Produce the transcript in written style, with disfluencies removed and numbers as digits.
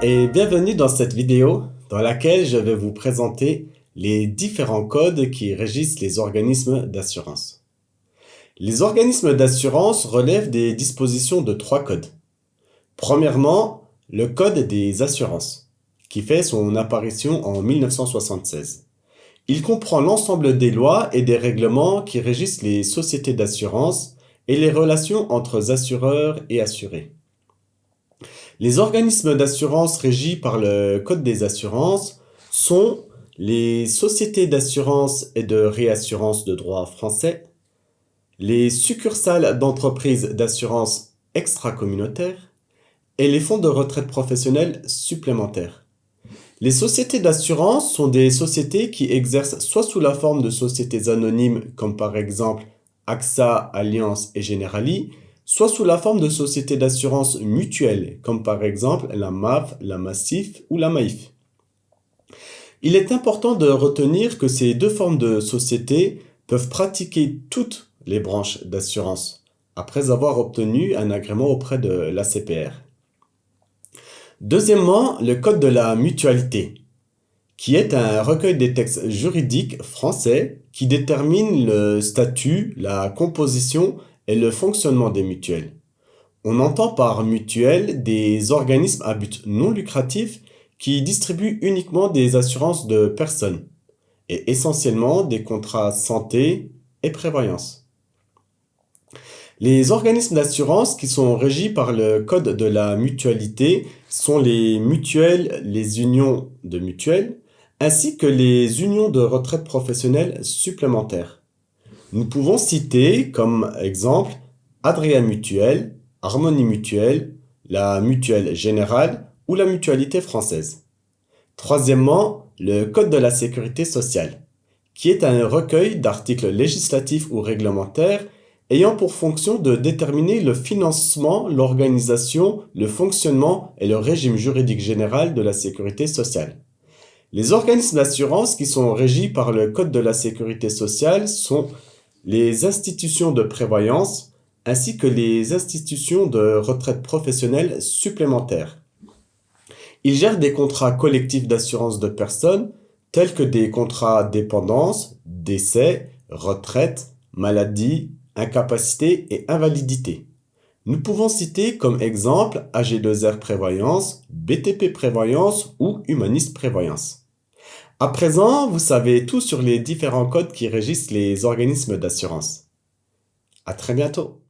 et bienvenue dans cette vidéo dans laquelle je vais vous présenter les différents codes qui régissent les organismes d'assurance. Les organismes d'assurance relèvent des dispositions de 3 codes. Premièrement, le code des assurances, qui fait son apparition en 1976. Il comprend l'ensemble des lois et des règlements qui régissent les sociétés d'assurance et les relations entre assureurs et assurés. Les organismes d'assurance régis par le Code des assurances sont les sociétés d'assurance et de réassurance de droit français, les succursales d'entreprises d'assurance extra-communautaires et les fonds de retraite professionnels supplémentaires. Les sociétés d'assurance sont des sociétés qui exercent soit sous la forme de sociétés anonymes comme par exemple AXA, Allianz et Generali, soit sous la forme de sociétés d'assurance mutuelles, comme par exemple la MAF, la Massif ou la Maïf. Il est important de retenir que ces deux formes de sociétés peuvent pratiquer toutes les branches d'assurance, après avoir obtenu un agrément auprès de l'ACPR. Deuxièmement, le Code de la mutualité, qui est un recueil des textes juridiques français qui détermine le statut, la composition et le fonctionnement des mutuelles. On entend par mutuelle des organismes à but non lucratif qui distribuent uniquement des assurances de personnes et essentiellement des contrats santé et prévoyance. Les organismes d'assurance qui sont régis par le Code de la mutualité sont les mutuelles, les unions de mutuelles, ainsi que les unions de retraite professionnelle supplémentaires. Nous pouvons citer comme exemple Adria Mutuelle, Harmonie Mutuelle, la Mutuelle Générale ou la Mutualité Française. Troisièmement, le Code de la Sécurité sociale, qui est un recueil d'articles législatifs ou réglementaires ayant pour fonction de déterminer le financement, l'organisation, le fonctionnement et le régime juridique général de la sécurité sociale. Les organismes d'assurance qui sont régis par le Code de la sécurité sociale sont les institutions de prévoyance ainsi que les institutions de retraite professionnelle supplémentaires. Ils gèrent des contrats collectifs d'assurance de personnes tels que des contrats dépendance, décès, retraite, maladie, incapacité et invalidité. Nous pouvons citer comme exemple AG2R Prévoyance, BTP Prévoyance ou Humaniste Prévoyance. À présent, vous savez tout sur les différents codes qui régissent les organismes d'assurance. À très bientôt.